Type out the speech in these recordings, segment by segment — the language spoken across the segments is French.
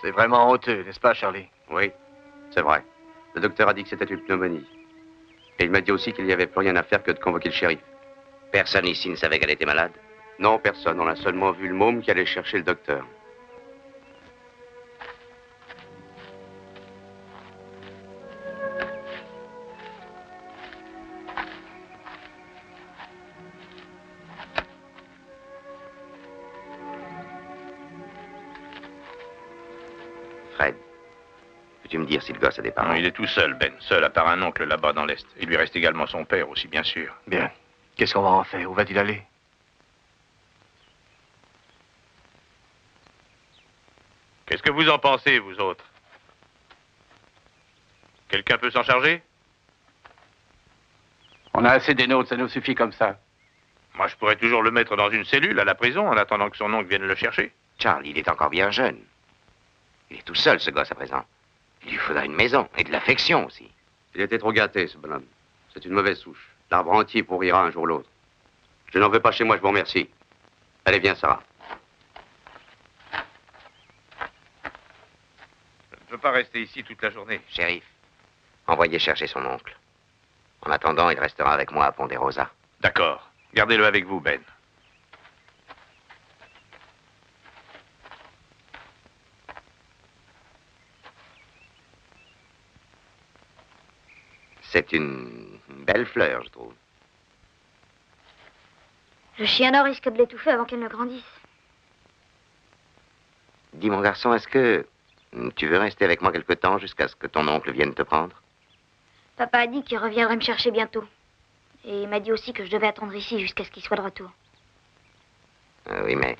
C'est vraiment honteux, n'est-ce pas, Charlie? Oui, c'est vrai. Le docteur a dit que c'était une pneumonie. Et il m'a dit aussi qu'il n'y avait plus rien à faire que de convoquer le shérif. Personne ici ne savait qu'elle était malade? Non, personne. On a seulement vu le môme qui allait chercher le docteur. Fred, peux-tu me dire si le gosse a des parents? Non, il est tout seul, Ben. Seul, à part un oncle là-bas dans l'Est. Il lui reste également son père aussi, bien sûr. Bien. Qu'est-ce qu'on va en faire? Où va-t-il aller? Qu'est-ce que vous en pensez, vous autres? Quelqu'un peut s'en charger? On a assez des nôtres, ça nous suffit comme ça. Moi, je pourrais toujours le mettre dans une cellule à la prison en attendant que son oncle vienne le chercher. Charles, il est encore bien jeune. Il est tout seul, ce gosse, à présent. Il lui faudra une maison et de l'affection aussi. Il était trop gâté, ce bonhomme. C'est une mauvaise souche. L'arbre entier pourrira un jour ou l'autre. Je n'en veux pas chez moi, je vous remercie. Allez, viens, Sarah. Je ne peux pas rester ici toute la journée. Shérif, envoyez chercher son oncle. En attendant, il restera avec moi à Ponderosa. D'accord. Gardez-le avec vous, Ben. C'est une belle fleur, je trouve. Le chien d'or risque de l'étouffer avant qu'elle ne grandisse. Dis, mon garçon, est-ce que tu veux rester avec moi quelque temps jusqu'à ce que ton oncle vienne te prendre? Papa a dit qu'il reviendrait me chercher bientôt. Et il m'a dit aussi que je devais attendre ici jusqu'à ce qu'il soit de retour. Oui, mais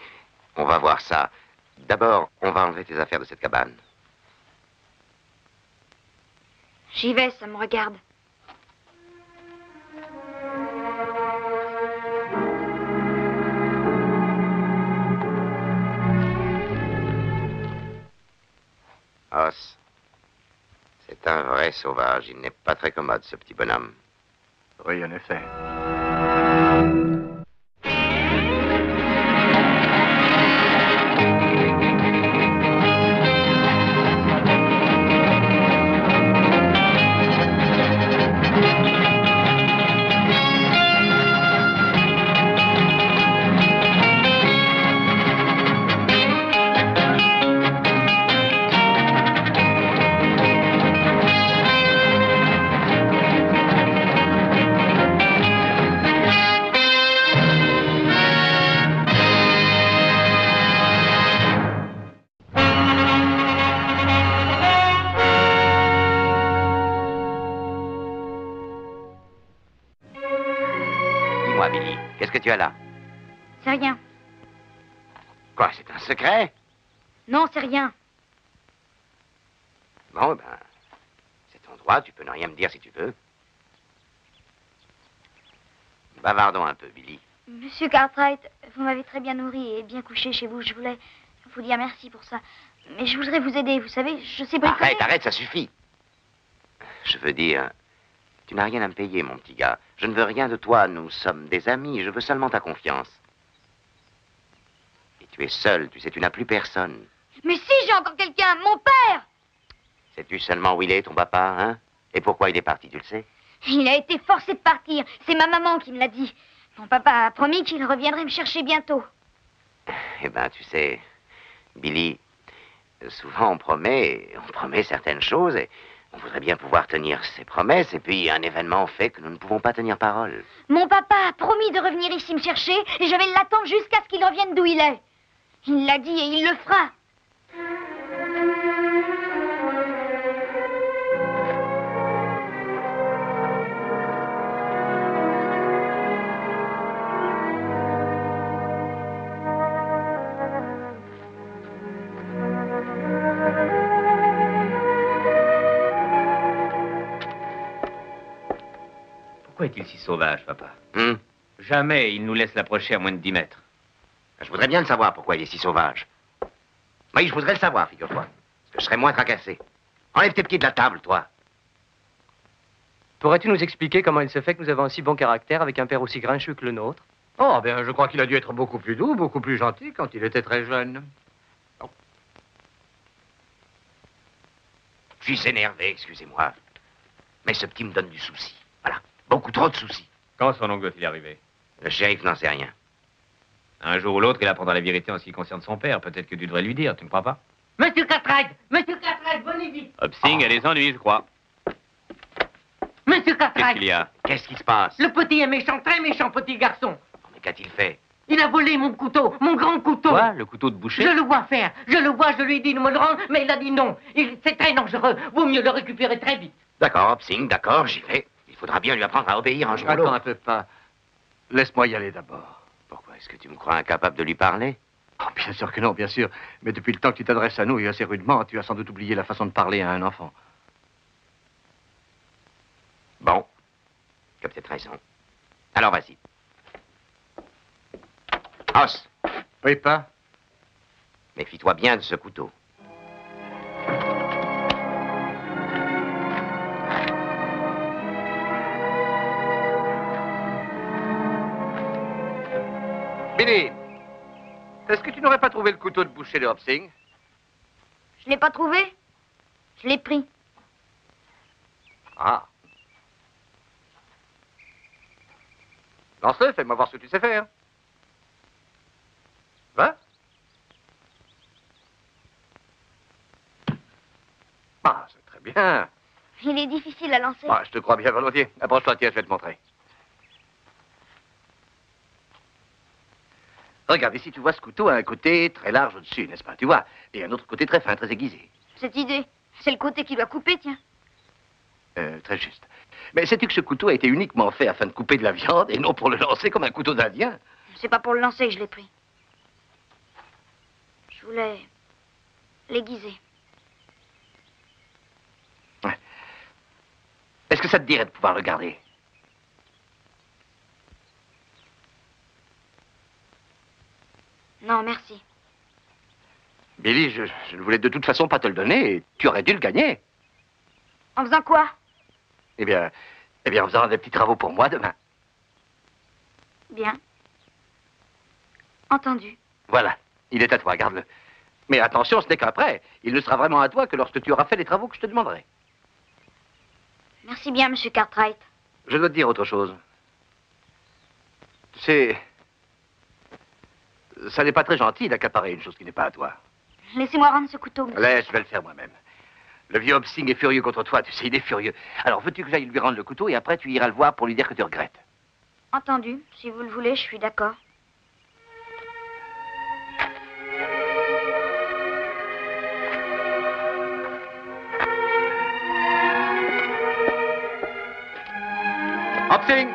on va voir ça. D'abord, on va enlever tes affaires de cette cabane. J'y vais, ça me regarde. Os, c'est un vrai sauvage. Il n'est pas très commode, ce petit bonhomme. Oui, en effet. Dis-moi, Billy, qu'est-ce que tu as là? C'est rien. Quoi, c'est un secret? Non, c'est rien. Bon, ben, c'est ton droit, tu peux ne rien me dire si tu veux. Bavardons un peu, Billy. Monsieur Cartwright, vous m'avez très bien nourri et bien couché chez vous. Je voulais vous dire merci pour ça. Mais je voudrais vous aider, vous savez, je sais bricoler. Arrête, ça suffit. Je veux dire, tu n'as rien à me payer, mon petit gars. Je ne veux rien de toi, nous sommes des amis, je veux seulement ta confiance. Et tu es seul, tu sais, tu n'as plus personne. Mais si, j'ai encore quelqu'un, mon père! Sais-tu seulement où il est, ton papa, hein? Et pourquoi il est parti, tu le sais? Il a été forcé de partir. C'est ma maman qui me l'a dit. Mon papa a promis qu'il reviendrait me chercher bientôt. Eh ben, tu sais, Billy, souvent on promet certaines choses et on voudrait bien pouvoir tenir ses promesses et puis un événement fait que nous ne pouvons pas tenir parole. Mon papa a promis de revenir ici me chercher et je vais l'attendre jusqu'à ce qu'il revienne d'où il est. Il l'a dit et il le fera. Pourquoi est-il si sauvage, papa? Hum? Jamais il nous laisse l'approcher à moins de 10 mètres. Je voudrais bien le savoir pourquoi il est si sauvage. Oui, je voudrais le savoir, figure-toi. Parce que je serais moins tracassé. Enlève tes pieds de la table, toi. Pourrais-tu nous expliquer comment il se fait que nous avons un si bon caractère avec un père aussi grincheux que le nôtre? Oh, bien, je crois qu'il a dû être beaucoup plus doux, beaucoup plus gentil quand il était très jeune. Je suis énervé, excusez-moi. Mais ce petit me donne du souci. Voilà, beaucoup trop de soucis. Quand son oncle doit-il arriver? Le shérif n'en sait rien. Un jour ou l'autre, il apprendra la vérité en ce qui concerne son père. Peut-être que tu devrais lui dire, tu ne crois pas? Monsieur Cartwright, venez vite. Hobsing a des ennuis, je crois. Monsieur Qu'est-ce Cartwright, qu'il y a? Qu'est-ce qui se passe? le petit est méchant, très méchant petit garçon. Mais qu'a-t-il fait? Il a volé mon couteau, mon grand couteau. Quoi? Le couteau de boucher? Je le vois faire, je lui ai dit de me le rendre, mais il a dit non. C'est très dangereux, vaut mieux le récupérer très vite. D'accord, Hobsing, d'accord, j'y vais. Il faudra bien lui apprendre à obéir un jour ou Attends l'autre. un peu, pas. Laisse-moi y aller d'abord. Pourquoi est-ce que tu me crois incapable de lui parler? Oh, bien sûr que non, bien sûr. Mais depuis le temps que tu t'adresses à nous et assez rudement, tu as sans doute oublié la façon de parler à un enfant. Bon, tu as peut-être raison. Alors vas-y. Os, Oui, pas? méfie-toi bien de ce couteau. Billy, est-ce que tu n'aurais pas trouvé le couteau de boucher de Hobsing? Je l'ai pas trouvé. Je l'ai pris. Ah. Lance-le, fais-moi voir ce que tu sais faire. Va. Ah, c'est très bien. Il est difficile à lancer. Ah, je te crois bien volontiers. Approche-toi, tiens, je vais te montrer. Regarde, ici, tu vois, ce couteau a un côté très large au-dessus, n'est-ce pas? Tu vois? Et un autre côté très fin, très aiguisé. Cette idée, c'est le côté qui doit couper, tiens. Très juste. Mais sais-tu que ce couteau a été uniquement fait afin de couper de la viande et non pour le lancer comme un couteau d'Indien? C'est pas pour le lancer que je l'ai pris. Je voulais l'aiguiser. Ouais. Est-ce que ça te dirait de pouvoir le garder? Non, merci. Billy, je ne voulais de toute façon pas te le donner et tu aurais dû le gagner. En faisant quoi? Eh bien, en faisant des petits travaux pour moi demain. Bien. Entendu. Voilà, il est à toi, garde-le. Mais attention, ce n'est qu'après. Il ne sera vraiment à toi que lorsque tu auras fait les travaux que je te demanderai. Merci bien, monsieur Cartwright. Je dois te dire autre chose. Tu sais, ça n'est pas très gentil d'accaparer une chose qui n'est pas à toi. Laissez-moi rendre ce couteau, monsieur. Laisse, je vais le faire moi-même. Le vieux Hobsing est furieux contre toi, tu sais, il est furieux. Alors, veux-tu que j'aille lui rendre le couteau et après tu iras le voir pour lui dire que tu regrettes? Entendu. Si vous le voulez, je suis d'accord. Hobsing!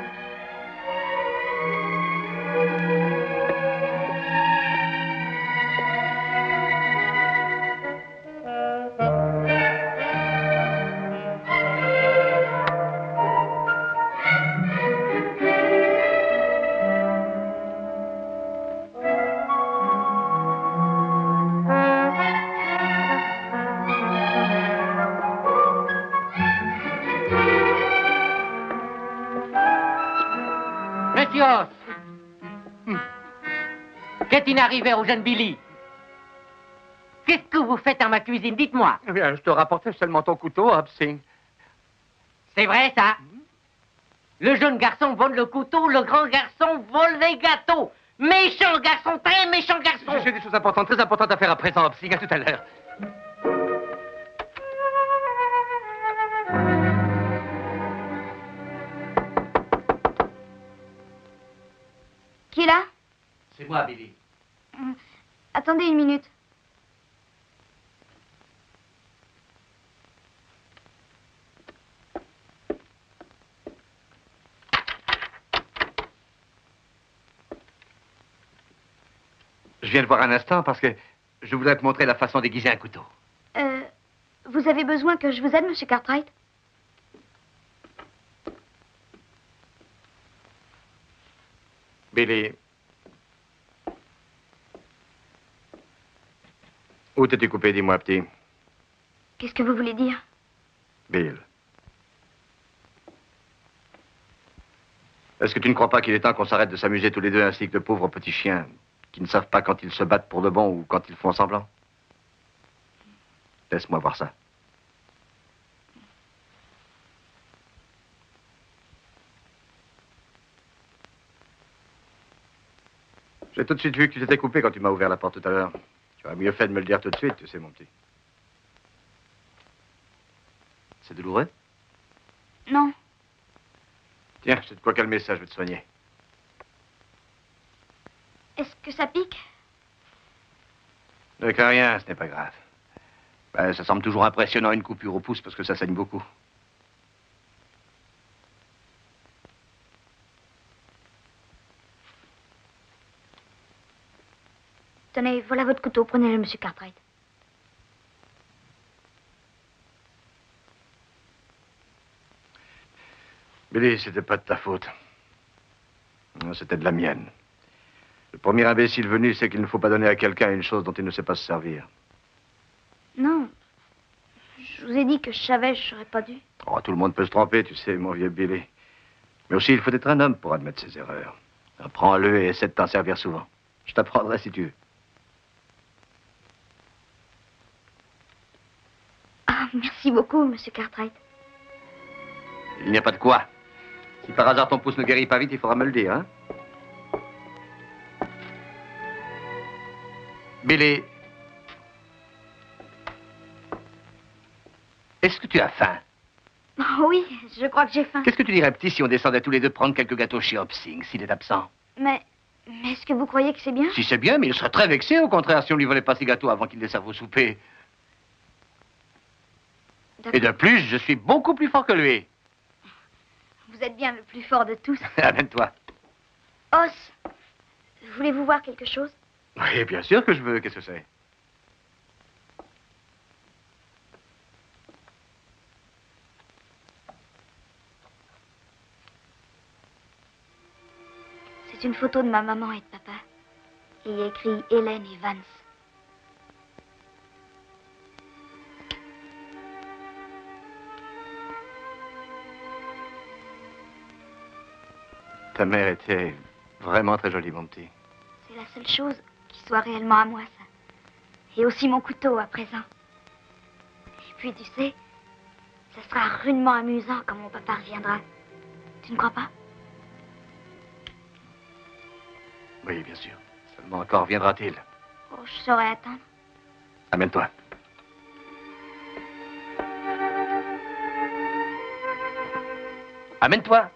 Monsieur Os, qu'est-il arrivé au jeune Billy? Qu'est-ce que vous faites dans ma cuisine? Dites-moi. Eh bien, je te rapportais seulement ton couteau, Hobsing. C'est vrai, ça? Le jeune garçon vole le couteau, le grand garçon vole les gâteaux. Méchant garçon, très méchant garçon. J'ai des choses importantes, très importantes à faire à présent, Hobsing. À tout à l'heure. Qui est là? C'est moi, Billy. Attendez une minute. Je viens de voir un instant parce que je voudrais te montrer la façon d'aiguiser un couteau. Vous avez besoin que je vous aide, monsieur Cartwright? Billy. Où t'es-tu coupé, dis-moi, petit? Qu'est-ce que vous voulez dire? Bill. Est-ce que tu ne crois pas qu'il est temps qu'on s'arrête de s'amuser tous les deux ainsi que de pauvres petits chiens qui ne savent pas quand ils se battent pour de bon ou quand ils font semblant? Laisse-moi voir ça. J'ai tout de suite vu que tu t'étais coupé quand tu m'as ouvert la porte tout à l'heure. Tu aurais mieux fait de me le dire tout de suite, tu sais, mon petit. C'est douloureux? Non. Tiens, j'ai de quoi calmer ça, je vais te soigner. Est-ce que ça pique? Ne crains rien, ce n'est pas grave. Ben, ça semble toujours impressionnant une coupure au pouce parce que ça saigne beaucoup. Tenez, voilà votre couteau. Prenez-le, monsieur Cartwright. Billy, c'était pas de ta faute. Non, c'était de la mienne. Le premier imbécile venu sait qu'il ne faut pas donner à quelqu'un une chose dont il ne sait pas se servir. Non. Je vous ai dit que je savais, je n'aurais pas dû. Oh, tout le monde peut se tromper, tu sais, mon vieux Billy. Mais aussi, il faut être un homme pour admettre ses erreurs. Apprends-le et essaie de t'en servir souvent. Je t'apprendrai si tu veux. Ah, merci beaucoup, monsieur Cartwright. Il n'y a pas de quoi. Si par hasard ton pouce ne guérit pas vite, il faudra me le dire, hein? Billy. Est-ce que tu as faim? Oh, oui, je crois que j'ai faim. Qu'est-ce que tu dirais, petit, si on descendait tous les deux prendre quelques gâteaux chez Hopsing, s'il est absent? Mais est-ce que vous croyez que c'est bien? Si c'est bien, mais il serait très vexé, au contraire, si on lui volait pas ses gâteaux avant qu'il les serve au souper. Et de plus, je suis beaucoup plus fort que lui. Vous êtes bien le plus fort de tous. Amène-toi. Os, voulez-vous voir quelque chose? Oui, bien sûr que je veux. Qu'est-ce que c'est? C'est une photo de ma maman et de papa. Et il y a écrit Hélène et Vance. Ta mère était vraiment très jolie, mon petit. C'est la seule chose qui soit réellement à moi, ça. Et aussi mon couteau, à présent. Et puis, tu sais, ça sera rudement amusant quand mon papa reviendra. Tu ne crois pas? Oui, bien sûr. Seulement quand reviendra-t-il? Oh, je saurais attendre. Amène-toi. Amène-toi.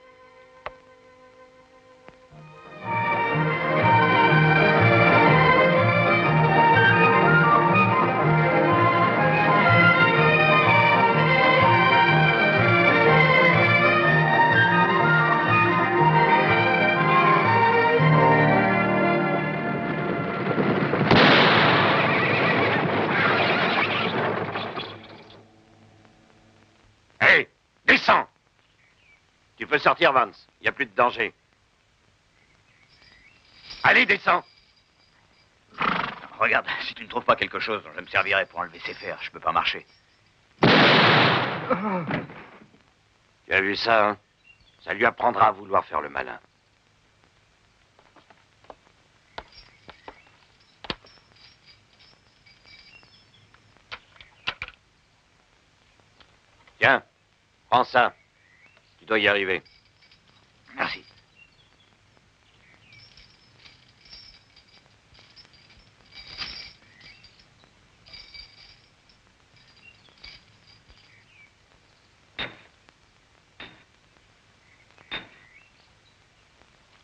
Tu peux sortir, Vance. Il n'y a plus de danger. Allez, descends. Regarde, si tu ne trouves pas quelque chose dont je me servirai pour enlever ces fers, je peux pas marcher. Tu as vu ça, hein? Ça lui apprendra à vouloir faire le malin. Tiens, prends ça. Tu dois y arriver. Merci.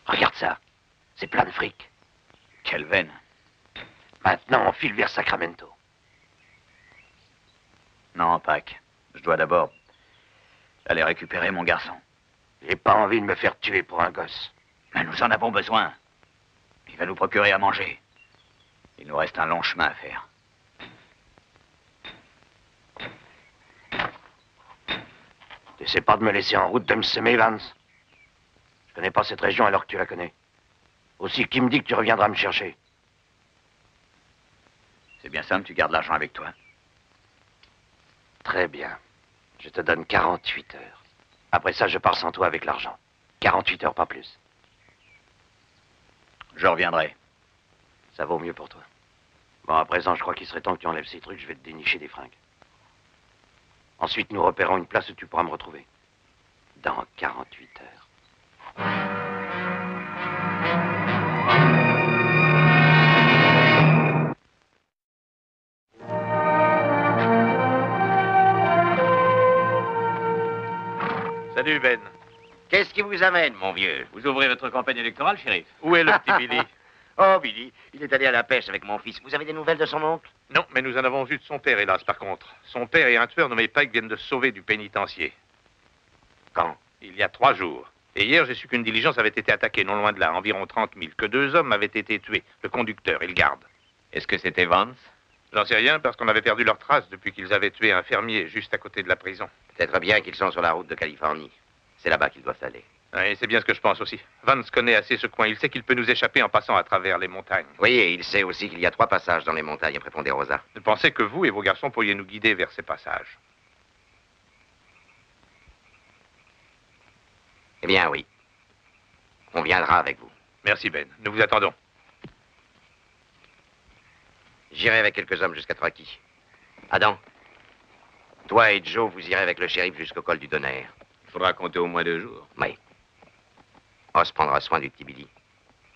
Regarde ça. C'est plein de fric. Quelle veine. Maintenant, on file vers Sacramento. Non, Pac. Je dois d'abord aller récupérer mon garçon. J'ai pas envie de me faire tuer pour un gosse. Mais nous en avons besoin. Il va nous procurer à manger. Il nous reste un long chemin à faire. T'essaies pas de me laisser en route de me semer, Vance. Je connais pas cette région alors que tu la connais. Aussi, qui me dit que tu reviendras me chercher? C'est bien simple, tu gardes l'argent avec toi. Très bien. Je te donne 48 heures. Après ça, je pars sans toi avec l'argent. 48 heures, pas plus. Je reviendrai. Ça vaut mieux pour toi. Bon, à présent, je crois qu'il serait temps que tu enlèves ces trucs. Je vais te dénicher des fringues. Ensuite, nous repérons une place où tu pourras me retrouver. Dans 48 heures. Salut, Ben. Qu'est-ce qui vous amène, mon vieux? Vous ouvrez votre campagne électorale, shérif? Où est le petit Billy? Oh, Billy, il est allé à la pêche avec mon fils. Vous avez des nouvelles de son oncle? Non, mais nous en avons vu de son père, hélas, par contre. Son père et un tueur nommé Pike viennent de se sauver du pénitencier. Quand? Il y a 3 jours. Et hier, j'ai su qu'une diligence avait été attaquée non loin de là, environ 30 000, que 2 hommes avaient été tués, le conducteur et le garde. Est-ce que c'était Vance? J'en sais rien parce qu'on avait perdu leurs traces depuis qu'ils avaient tué un fermier juste à côté de la prison. Peut-être bien qu'ils sont sur la route de Californie. C'est là-bas qu'ils doivent aller. Oui, c'est bien ce que je pense aussi. Vance connaît assez ce coin. Il sait qu'il peut nous échapper en passant à travers les montagnes. Oui, et il sait aussi qu'il y a 3 passages dans les montagnes après Ponderosa. Je pensais que vous et vos garçons pourriez nous guider vers ces passages. Eh bien, oui. On viendra avec vous. Merci, Ben. Nous vous attendons. J'irai avec quelques hommes jusqu'à Truckee. Adam, toi et Joe, vous irez avec le shérif jusqu'au col du Donner. Il faudra compter au moins 2 jours. Oui. Os prendra soin du petit Billy.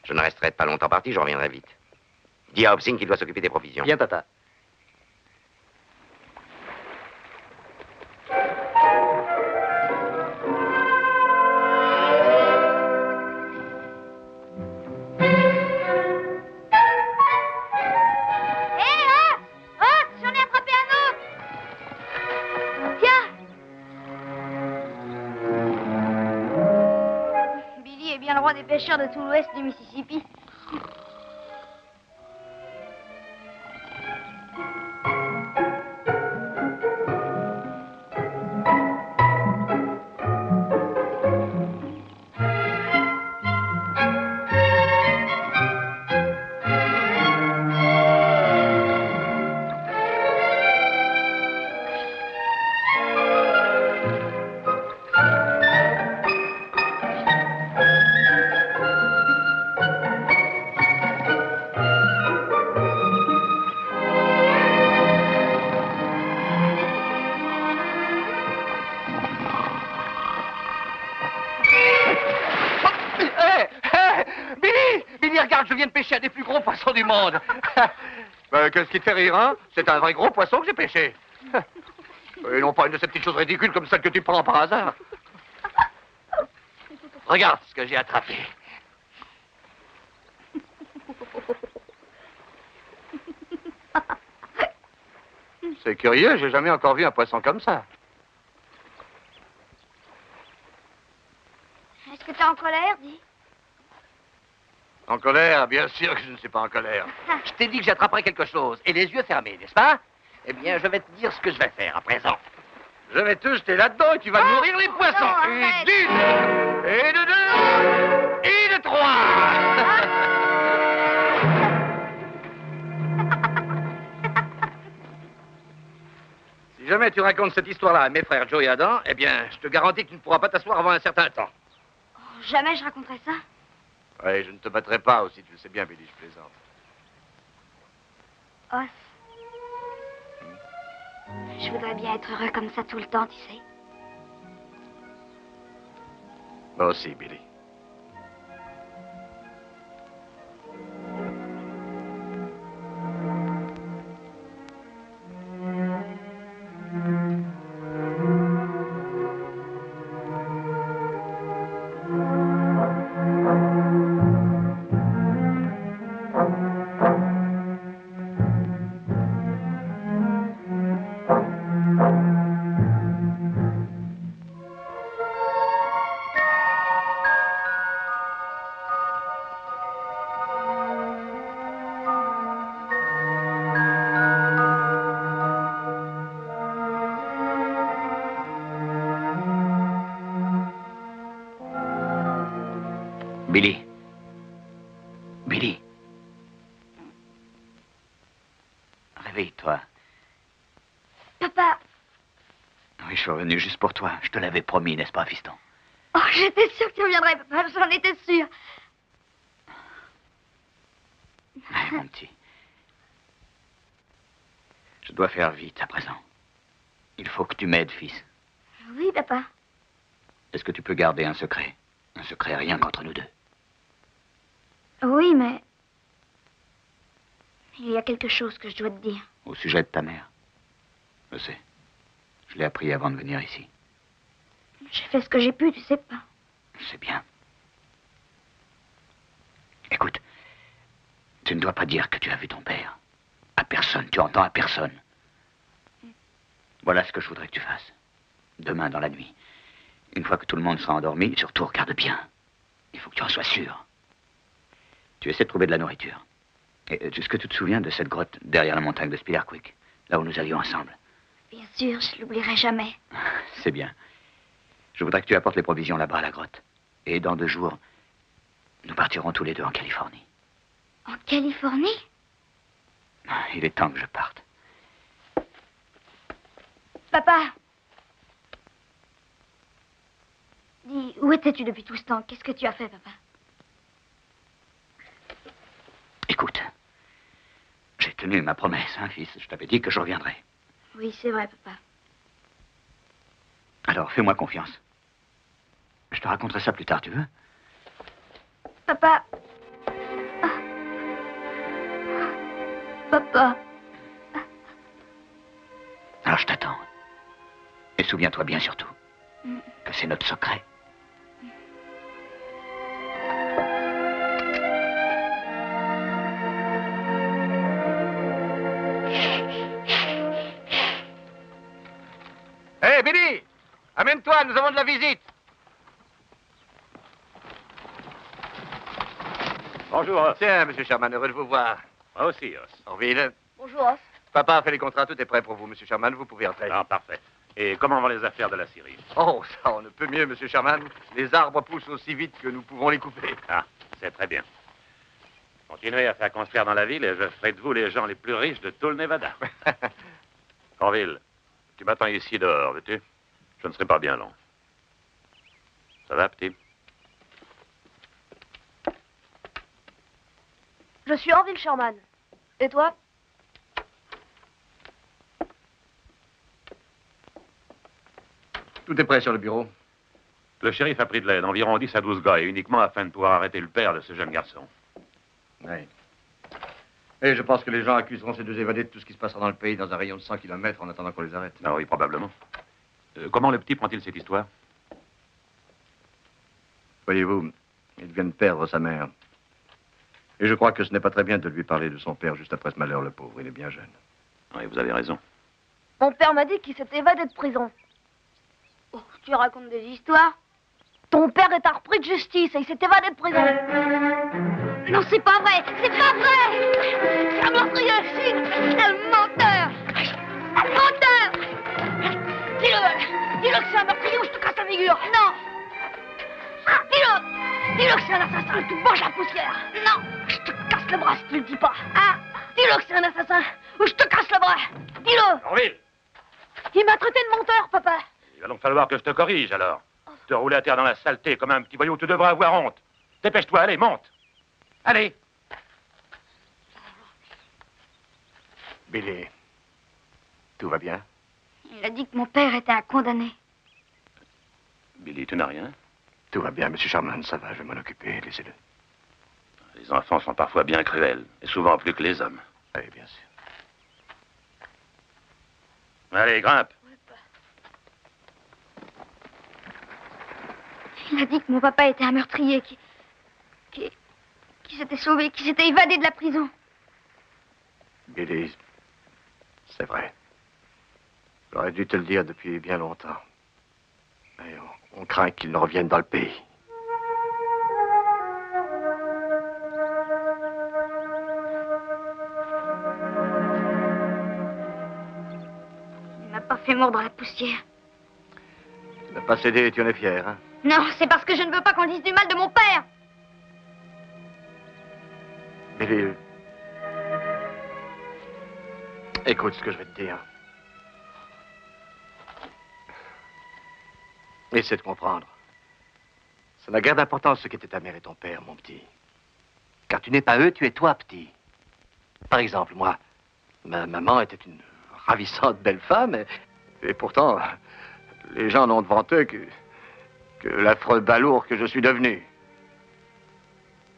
Je ne resterai pas longtemps parti, je reviendrai vite. Dis à Hobson qu'il doit s'occuper des provisions. Bien, papa. Des pêcheurs de tout l'ouest du Mississippi. Je viens de pêcher un des plus gros poissons du monde. Qu'est-ce qui te fait rire, hein? C'est un vrai gros poisson que j'ai pêché. Et non pas une de ces petites choses ridicules comme celle que tu prends par hasard. Regarde ce que j'ai attrapé. C'est curieux, j'ai jamais encore vu un poisson comme ça. Est-ce que t'es en colère, dis? En colère? Bien sûr que je ne suis pas en colère. Je t'ai dit que j'attraperais quelque chose, et les yeux fermés, n'est-ce pas? Eh bien, je vais te dire ce que je vais faire à présent. Je vais te jeter là-dedans et tu vas nourrir les poissons. non, Et arrête. d'une, et de 2, et de 3. Si jamais tu racontes cette histoire-là à mes frères Joe et Adam, eh bien, je te garantis que tu ne pourras pas t'asseoir avant un certain temps. Oh, jamais je raconterai ça. Oui, je ne te battrai pas aussi, tu le sais bien, Billy, je plaisante. Os. Je voudrais bien être heureux comme ça tout le temps, tu sais. Moi aussi, Billy. Billy. Billy. Réveille-toi. Papa. Oui, je suis revenu juste pour toi. Je te l'avais promis, n'est-ce pas, fiston? Oh, j'étais sûre que tu reviendrais, papa. J'en étais sûre. Allez, mon petit. Je dois faire vite à présent. Il faut que tu m'aides, fils. Oui, papa. Est-ce que tu peux garder un secret? Un secret rien qu'entre nous deux. Oui, mais... il y a quelque chose que je dois te dire. Au sujet de ta mère. Je sais. Je l'ai appris avant de venir ici. J'ai fait ce que j'ai pu, tu sais pas. C'est bien. Écoute, tu ne dois pas dire que tu as vu ton père. À personne, tu entends, à personne. Voilà ce que je voudrais que tu fasses. Demain, dans la nuit, une fois que tout le monde sera endormi, surtout regarde bien. Il faut que tu en sois sûr. Tu essaies de trouver de la nourriture. Et est-ce que tu te souviens de cette grotte derrière la montagne de Spiderquick, là où nous allions ensemble? Bien sûr, je l'oublierai jamais. C'est bien. Je voudrais que tu apportes les provisions là-bas à la grotte. Et dans 2 jours, nous partirons tous les deux en Californie. En Californie? Il est temps que je parte. Papa! Dis, où étais-tu depuis tout ce temps? Qu'est-ce que tu as fait, papa? Écoute, j'ai tenu ma promesse, hein, fils. Je t'avais dit que je reviendrais. Oui, c'est vrai, papa. Alors, fais-moi confiance. Je te raconterai ça plus tard, tu veux? Papa. Papa. Alors, je t'attends. Et souviens-toi bien surtout que c'est notre secret. Hé, Billy! Amène-toi, nous avons de la visite. Bonjour, Os. Tiens, monsieur Sherman, heureux de vous voir. Moi aussi, Os. Orville. Bonjour, Os. Papa a fait les contrats, tout est prêt pour vous, monsieur Sherman, vous pouvez entrer. Ah, parfait. Et comment vont les affaires de la Syrie? Oh, ça, on ne peut mieux, monsieur Sherman. Les arbres poussent aussi vite que nous pouvons les couper. Ah, c'est très bien. Continuez à faire construire dans la ville et je ferai de vous les gens les plus riches de tout le Nevada. Orville, tu m'attends ici dehors, veux-tu? Je ne serai pas bien long. Ça va, petit? Je suis Orville Sherman. Et toi? Tout est prêt sur le bureau. Le shérif a pris de l'aide, environ 10 à 12 gars, et uniquement afin de pouvoir arrêter le père de ce jeune garçon. Oui. Et je pense que les gens accuseront ces 2 évadés de tout ce qui se passera dans le pays dans un rayon de 100 km en attendant qu'on les arrête. Ah oui, probablement. Comment le petit prend-il cette histoire? Voyez-vous, il vient de perdre sa mère. Et je crois que ce n'est pas très bien de lui parler de son père juste après ce malheur, le pauvre. Il est bien jeune. Oui, vous avez raison. Mon père m'a dit qu'il s'est évadé de prison. Oh, tu racontes des histoires? Ton père est un repris de justice et il s'est évadé de prison. Non, c'est pas vrai! C'est pas vrai! C'est un meurtrier! Un menteur! Un menteur! Dis-le que c'est un meurtrier ou je te casse la figure. Non! Dis-le que c'est un assassin et tu manges la poussière. Non! Je te casse le bras si tu le dis pas. Ah! Dis-le que c'est un assassin ou je te casse le bras. Dis-le! Orville! Il m'a traité de menteur, papa. Il va donc falloir que je te corrige, alors. Te rouler à terre dans la saleté comme un petit voyou, tu devrais avoir honte. Dépêche-toi, allez, monte. Allez. Billy, tout va bien? Il a dit que mon père était un condamné. Billy, tu n'as rien? Tout va bien, monsieur Sherman, ça va, je vais m'en occuper, laissez-le. Les enfants sont parfois bien cruels, et souvent plus que les hommes. Oui, bien sûr. Allez, grimpe. Il a dit que mon papa était un meurtrier qui s'était sauvé, qui s'était évadé de la prison. Billy, c'est vrai. J'aurais dû te le dire depuis bien longtemps. Mais on craint qu'il ne revienne dans le pays. Il m'a pas fait mordre la poussière. Tu n'as pas cédé et tu en es fier, hein? Non, c'est parce que je ne veux pas qu'on dise du mal de mon père. Billy, écoute ce que je vais te dire. Essaie de comprendre. Ça n'a guère d'importance ce qu'étaient ta mère et ton père, mon petit. Car tu n'es pas eux, tu es toi, petit. Par exemple, moi, ma maman était une ravissante belle femme, et pourtant, les gens n'ont devant eux que l'affreux balourd que je suis devenu.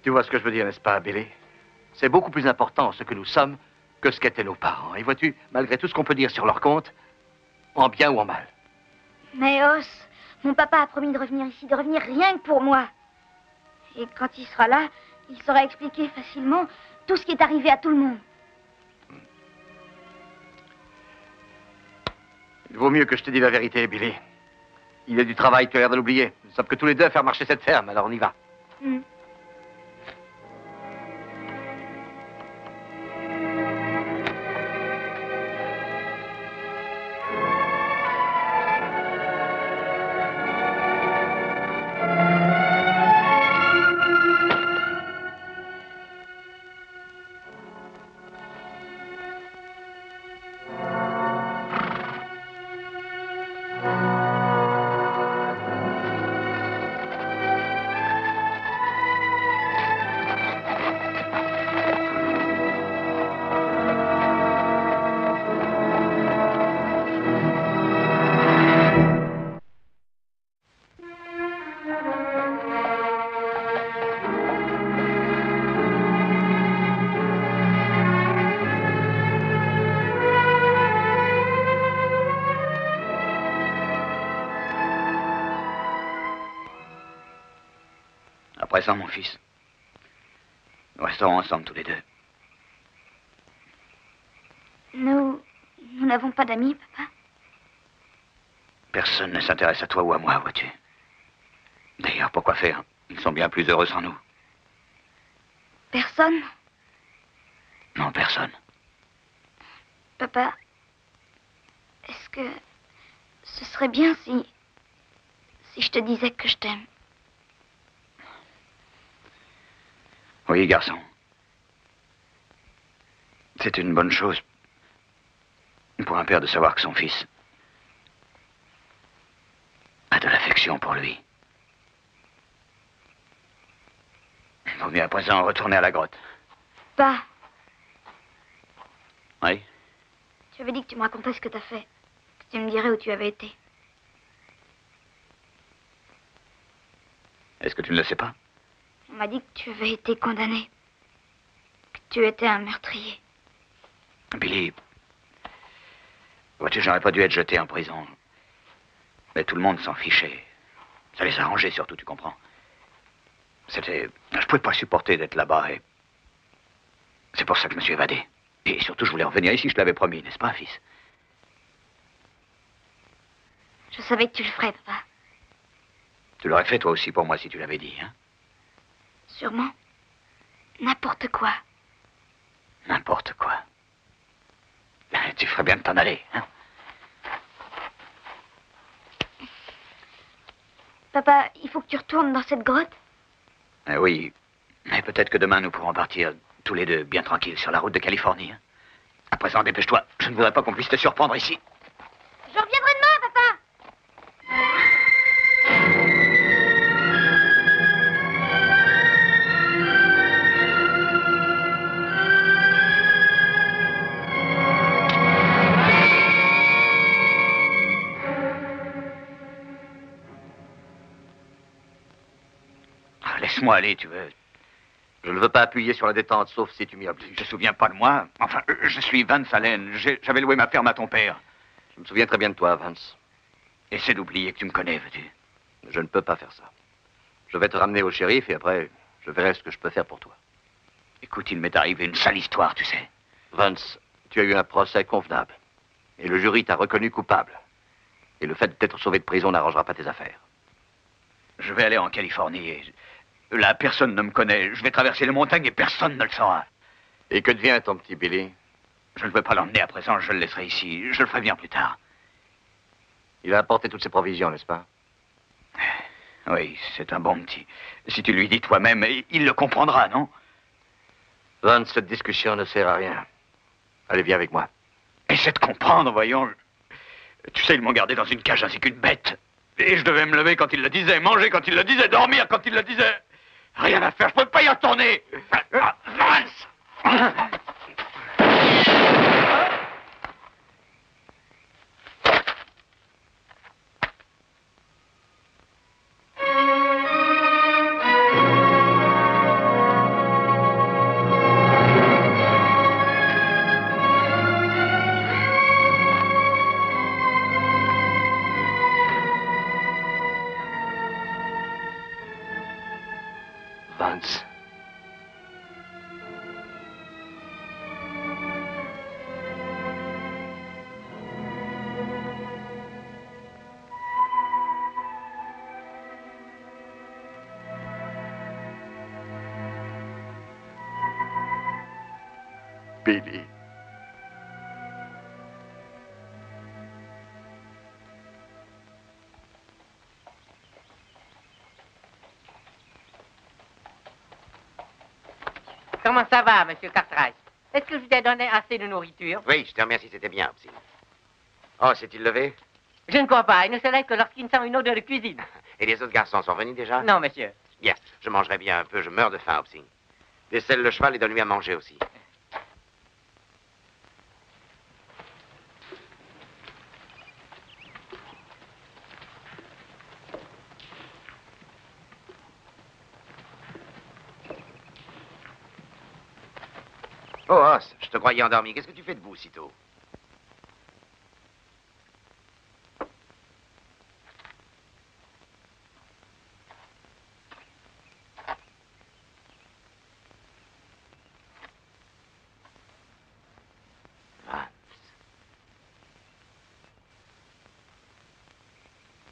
Tu vois ce que je veux dire, n'est-ce pas, Billy? C'est beaucoup plus important ce que nous sommes que ce qu'étaient nos parents. Et vois-tu, malgré tout ce qu'on peut dire sur leur compte, en bien ou en mal. Mais Os, Mon papa a promis de revenir ici, de revenir rien que pour moi. Et quand il sera là, il saura expliquer facilement tout ce qui est arrivé à tout le monde. Il vaut mieux que je te dise la vérité, Billy. Il y a du travail, tu as l'air de l'oublier. Nous sommes que tous les deux à faire marcher cette ferme, alors on y va. À présent, mon fils, nous resterons ensemble tous les deux. Nous n'avons pas d'amis, papa. Personne ne s'intéresse à toi ou à moi, vois-tu. D'ailleurs, pourquoi faire? Ils sont bien plus heureux sans nous. Personne? Non, personne. Papa, est-ce que ce serait bien si je te disais que je t'aime? Oui, garçon. C'est une bonne chose pour un père de savoir que son fils a de l'affection pour lui. Il vaut mieux à présent retourner à la grotte. Papa, Oui? tu avais dit que tu me racontais ce que t'as fait, que tu me dirais où tu avais été. Est-ce que tu ne le sais pas? On m'a dit que tu avais été condamné, que tu étais un meurtrier. Billy, vois-tu, j'aurais pas dû être jeté en prison. Mais tout le monde s'en fichait. Ça les arrangeait surtout, tu comprends. Je pouvais pas supporter d'être là-bas et... C'est pour ça que je me suis évadé. Et surtout, je voulais revenir ici, je te l'avais promis, n'est-ce pas, fils? Je savais que tu le ferais, papa. Tu l'aurais fait toi aussi pour moi si tu l'avais dit, hein? Sûrement. N'importe quoi. N'importe quoi. Tu ferais bien de t'en aller, hein? Papa, il faut que tu retournes dans cette grotte. Oui, mais peut-être que demain nous pourrons partir tous les deux bien tranquilles sur la route de Californie. Hein? À présent, dépêche-toi. Je ne voudrais pas qu'on puisse te surprendre ici. Je reviendrai demain, papa. Laisse-moi aller, tu veux. Je ne veux pas appuyer sur la détente, sauf si tu m'y obliges. Tu te souviens pas de moi? Enfin, je suis Vance Allen. J'avais loué ma ferme à ton père. Je me souviens très bien de toi, Vance. Essaie d'oublier que tu me connais, veux-tu? Je ne peux pas faire ça. Je vais te ramener au shérif et après, je verrai ce que je peux faire pour toi. Écoute, il m'est arrivé une sale histoire, tu sais. Vance, tu as eu un procès convenable. Et le jury t'a reconnu coupable. Et le fait d'être sauvé de prison n'arrangera pas tes affaires. Je vais aller en Californie et... Là, personne ne me connaît. Je vais traverser les montagnes et personne ne le saura. Et que devient ton petit Billy? Je ne veux pas l'emmener à présent, je le laisserai ici. Je le ferai bien plus tard. Il a apporté toutes ses provisions, n'est-ce pas? Oui, c'est un bon petit. Si tu lui dis toi-même, il le comprendra, non? Vance, cette discussion ne sert à rien. Allez, viens avec moi. Essaie de comprendre, voyons. Tu sais, ils m'ont gardé dans une cage ainsi qu'une bête. Et je devais me lever quand il le disait, manger quand il le disait, dormir quand il le disait. Rien à faire, je peux pas y retourner. Vance! Vance. Billy. Comment ça va, monsieur Cartwright? Est-ce que je vous ai donné assez de nourriture? Oui, je te remercie, c'était bien, Hobson. Oh, s'est-il levé? Je ne crois pas. Il ne se lève que lorsqu'il sent une odeur de cuisine. Et les autres garçons sont venus déjà? Non, monsieur. Bien, je mangerai bien un peu, je meurs de faim, Hobson. Décèle le cheval et donne-lui à manger aussi. Oh, Os, je te croyais endormi. Qu'est-ce que tu fais debout, sitôt?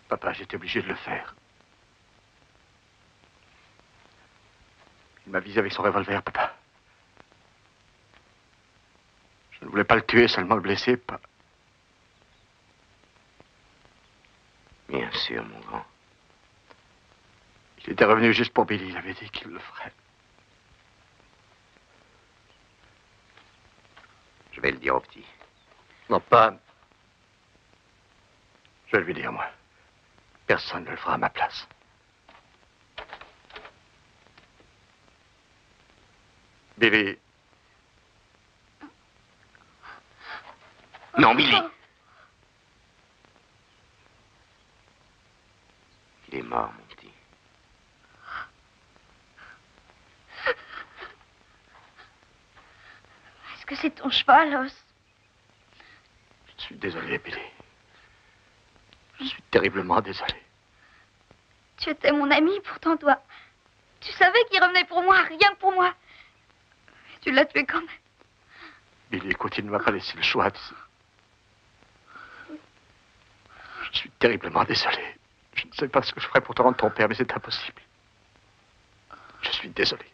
Papa, j'étais obligé de le faire. Il m'a visé avec son revolver, papa. Je ne voulais pas le tuer, seulement le blesser, pas... Bien sûr, mon grand. Il était revenu juste pour Billy, il avait dit qu'il le ferait. Je vais le dire au petit. Non, pas... Je vais lui dire, moi. Personne ne le fera à ma place. Billy... Non, Billy. Il est mort, mon petit. Est-ce que c'est ton cheval, Os? Je suis désolé, Billy. Je suis terriblement désolé. Tu étais mon ami, pourtant toi. Tu savais qu'il revenait pour moi, rien que pour moi. Tu l'as tué quand même. Billy, écoute, il ne m'a pas laissé le choix. Je suis terriblement désolé. Je ne sais pas ce que je ferais pour te rendre ton père, mais c'est impossible. Je suis désolé.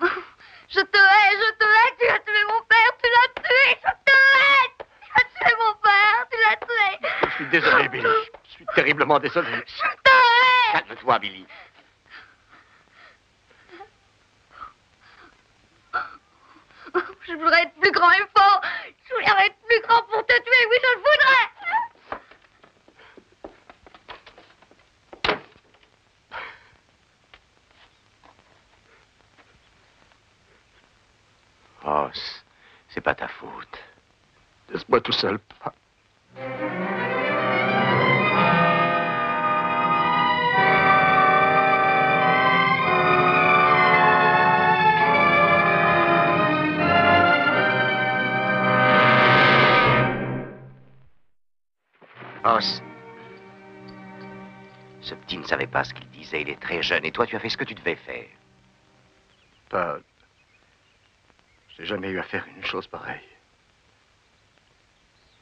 Je te hais, tu as tué mon père, tu l'as tué, je te hais. Tu as tué mon père, tu l'as tué. Je suis désolé, Billy. Je suis terriblement désolé. Je te hais. Calme-toi, Billy. Je voudrais être plus grand et fort. Je voudrais être plus grand pour te tuer, oui, je le voudrais. Oh, c'est pas ta faute. Laisse-moi tout seul, papa. Os, ce petit ne savait pas ce qu'il disait, il est très jeune, et toi tu as fait ce que tu devais faire. Pas... J'ai jamais eu à faire une chose pareille.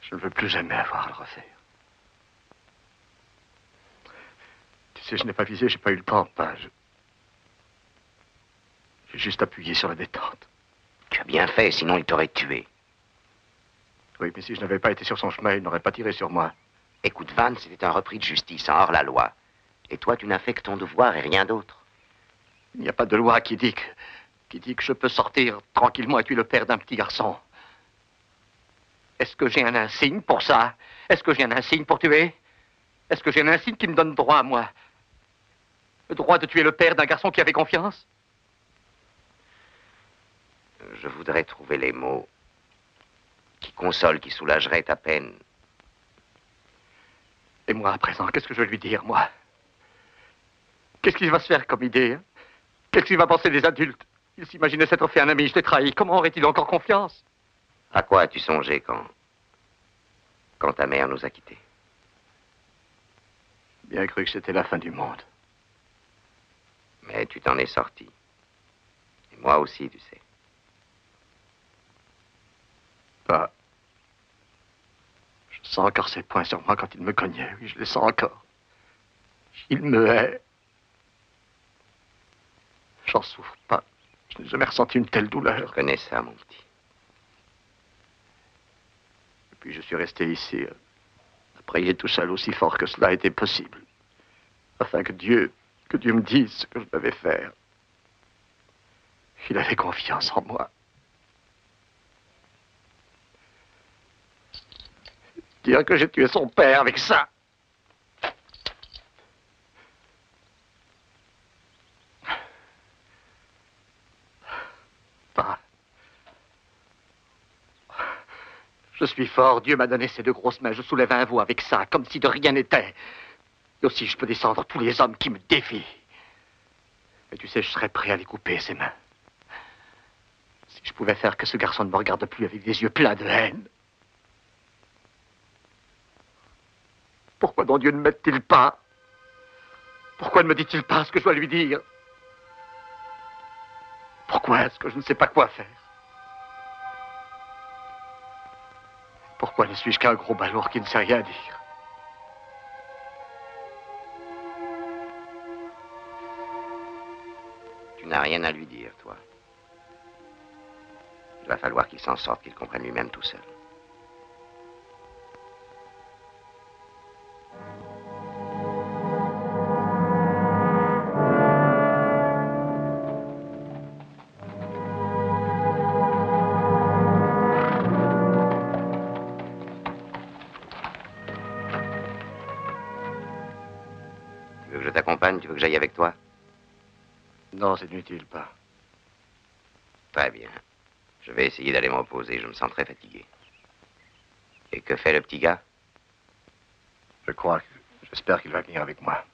Je ne veux plus jamais avoir à le refaire. Tu sais, je n'ai pas visé, j'ai pas eu le temps, pas. J'ai juste appuyé sur la détente. Tu as bien fait, sinon il t'aurait tué. Oui, mais si je n'avais pas été sur son chemin, il n'aurait pas tiré sur moi. Écoute, Van, c'était un repris de justice, un hors-la-loi. Et toi, tu n'as fait que ton devoir et rien d'autre. Il n'y a pas de loi qui dit que je peux sortir tranquillement et tuer le père d'un petit garçon. Est-ce que j'ai un insigne pour ça? Est-ce que j'ai un insigne pour tuer? Est-ce que j'ai un insigne qui me donne droit à moi? Le droit de tuer le père d'un garçon qui avait confiance? Je voudrais trouver les mots qui consolent, qui soulageraient ta peine. Et moi, à présent, qu'est-ce que je vais lui dire, moi? Qu'est-ce qu'il va se faire comme idée, hein? Qu'est-ce qu'il va penser des adultes? Il s'imaginait s'être fait un ami, je l'ai trahi. Comment aurait-il encore confiance? À quoi as-tu songé quand ta mère nous a quittés? Bien cru que c'était la fin du monde. Mais Et tu t'en es sorti. Et moi aussi, tu sais. Pas. Je sens encore ses poings sur moi quand il me cognait. Oui, je les sens encore. Il me hait. J'en souffre pas. Je n'ai jamais ressenti une telle douleur. Je connais ça, mon petit. Et puis je suis resté ici, à prier tout seul aussi fort que cela était possible. Afin que Dieu me dise ce que je devais faire. Il avait confiance en moi. Dire que j'ai tué son père avec ça. Pas. Je suis fort. Dieu m'a donné ces deux grosses mains. Je soulève un veau avec ça, comme si de rien n'était. Et aussi, je peux descendre tous les hommes qui me défient. Et tu sais, je serais prêt à les couper, ces mains. Si je pouvais faire que ce garçon ne me regarde plus avec des yeux pleins de haine. Pourquoi donc Dieu ne m'aide-t-il pas? Pourquoi ne me dit-il pas ce que je dois lui dire? Pourquoi est-ce que je ne sais pas quoi faire? Pourquoi ne suis-je qu'un gros balourd qui ne sait rien dire? Tu n'as rien à lui dire, toi. Il va falloir qu'il s'en sorte, qu'il comprenne lui-même tout seul. Tu veux que je t'accompagne? Tu veux que j'aille avec toi? Non, c'est inutile, pas. Très bien. Je vais essayer d'aller me reposer. Je me sens très fatigué. Et que fait le petit gars? J'espère qu'il va venir avec moi.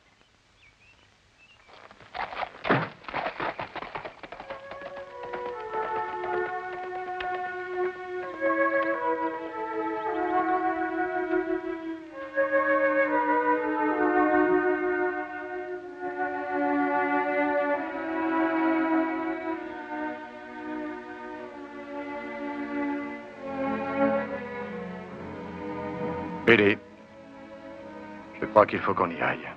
Billy, je crois qu'il faut qu'on y aille.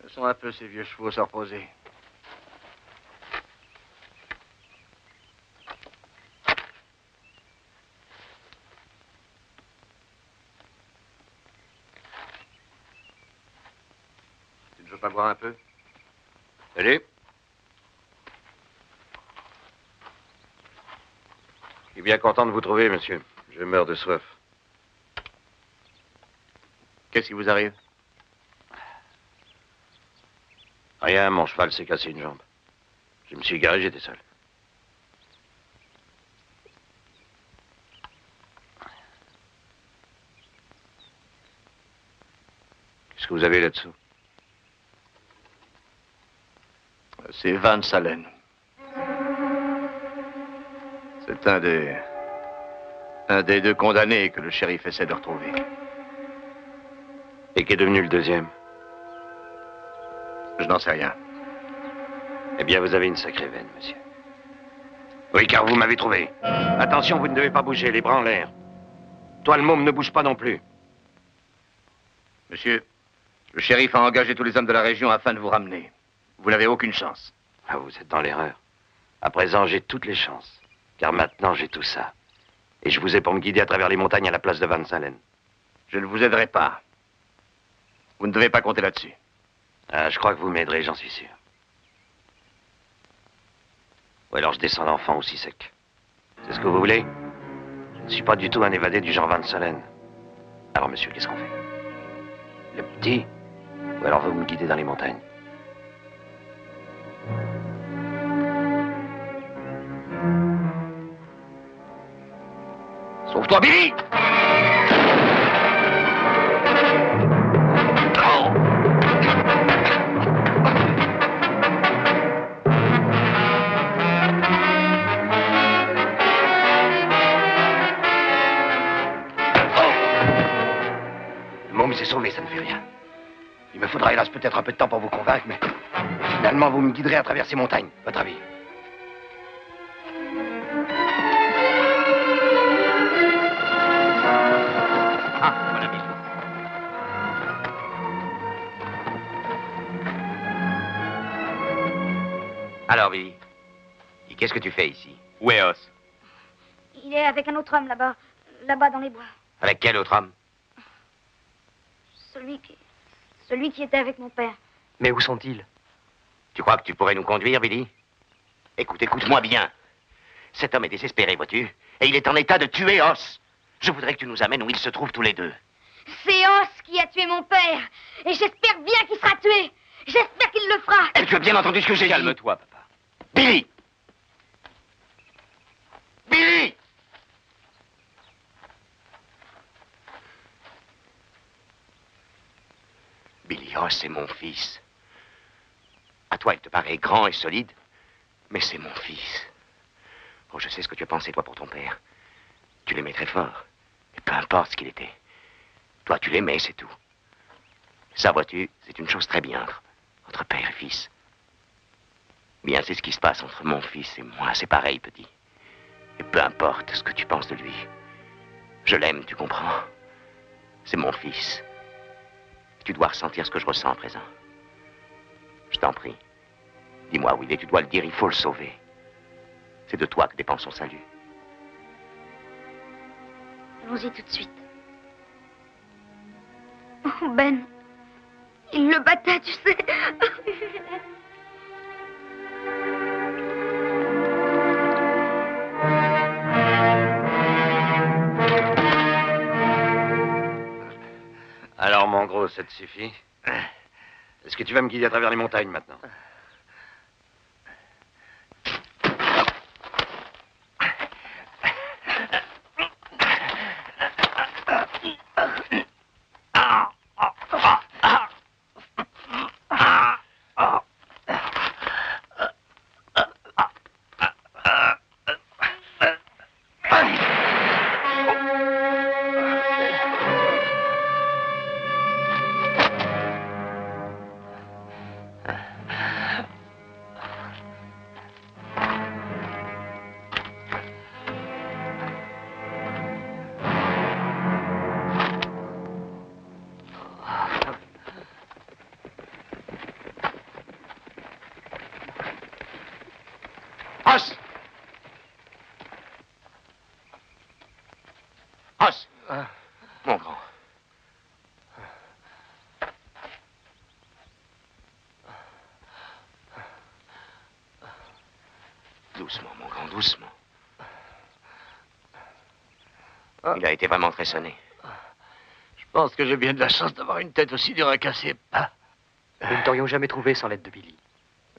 Laissons un peu ces vieux chevaux se reposer. Tu ne veux pas boire un peu? Allez. Je suis bien content de vous trouver, monsieur. Je meurs de soif. Qu'est-ce qui vous arrive? Rien, mon cheval s'est cassé une jambe. Je me suis garé, j'étais seul. Qu'est-ce que vous avez là-dessous? C'est Van Salen. C'est un des deux condamnés que le shérif essaie de retrouver. Et qui est devenu le deuxième? Je n'en sais rien. Eh bien, vous avez une sacrée veine, monsieur. Oui, car vous m'avez trouvé. Attention, vous ne devez pas bouger, les bras en l'air. Toi, le môme, ne bouge pas non plus. Monsieur, le shérif a engagé tous les hommes de la région afin de vous ramener. Vous n'avez aucune chance. Ah, vous êtes dans l'erreur. À présent, j'ai toutes les chances. Car maintenant, j'ai tout ça. Et je vous ai pour me guider à travers les montagnes à la place de Van Salen. Je ne vous aiderai pas. Vous ne devez pas compter là-dessus. Ah, je crois que vous m'aiderez, j'en suis sûr. Ou alors je descends l'enfant aussi sec. C'est ce que vous voulez? Je ne suis pas du tout un évadé du genre Van Salen. Alors, monsieur, qu'est-ce qu'on fait? Le petit? Ou alors vous me guidez dans les montagnes? Sauve-toi, Billy! C'est sauvé, ça ne fait rien. Il me faudra hélas peut-être un peu de temps pour vous convaincre, mais finalement vous me guiderez à travers ces montagnes. Votre avis? Ah, voilà Billy. Alors, Billy, et qu'est-ce que tu fais ici? Où est Os? Il est avec un autre homme là-bas. Là-bas dans les bois. Avec quel autre homme? Celui qui était avec mon père. Mais où sont-ils? Tu crois que tu pourrais nous conduire, Billy? Écoute-moi bien. Cet homme est désespéré, vois-tu? Et il est en état de tuer Os. Je voudrais que tu nous amènes où ils se trouvent tous les deux. C'est Os qui a tué mon père. Et j'espère bien qu'il sera tué. J'espère qu'il le fera. Et tu as bien entendu ce que j'ai dit? Calme-toi, papa. Billy! Billy! Billy, Os, c'est mon fils. À toi, il te paraît grand et solide, mais c'est mon fils. Oh, je sais ce que tu as pensé, toi, pour ton père. Tu l'aimais très fort. Et peu importe ce qu'il était. Toi, tu l'aimais, c'est tout. Ça, vois-tu, c'est une chose très bien entre père et fils. Bien, c'est ce qui se passe entre mon fils et moi. C'est pareil, petit. Et peu importe ce que tu penses de lui. Je l'aime, tu comprends? C'est mon fils. Tu dois ressentir ce que je ressens à présent. Je t'en prie. Dis-moi où il est, tu dois le dire, il faut le sauver. C'est de toi que dépend son salut. Allons-y tout de suite. Oh, Ben, il le battait, tu sais. Alors, mon gros, ça te suffit? Est-ce que tu vas me guider à travers les montagnes maintenant? Mon grand. Doucement, mon grand, doucement. Il a été vraiment très sonné. Je pense que j'ai bien de la chance d'avoir une tête aussi dure à casser. Ah. Nous ne t'aurions jamais trouvé sans l'aide de Billy.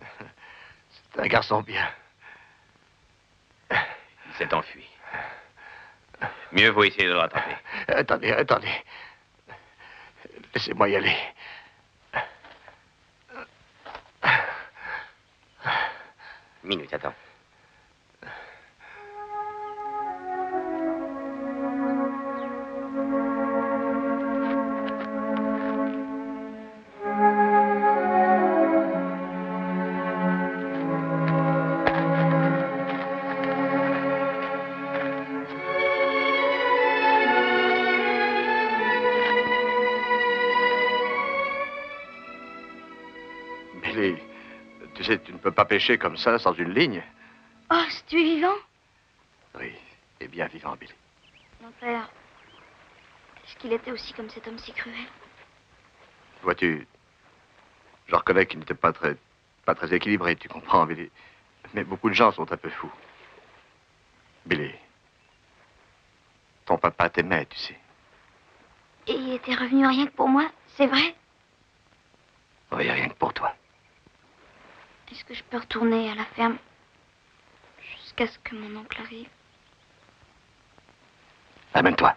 C'est un garçon bien. Il s'est enfui. Mieux vaut essayer de le rattraper. Attendez. Laissez-moi y aller. Minute, attends. Tu sais, tu ne peux pas pêcher comme ça, sans une ligne. Oh, tu es vivant? Oui, et bien vivant, Billy. Mon père, est-ce qu'il était aussi comme cet homme si cruel? Vois-tu, je reconnais qu'il n'était pas très équilibré, tu comprends, Billy. Mais beaucoup de gens sont un peu fous. Billy, ton papa t'aimait, tu sais. Et il était revenu rien que pour moi, c'est vrai? Oui, rien que pour toi. Est-ce que je peux retourner à la ferme jusqu'à ce que mon oncle arrive? Amène-toi.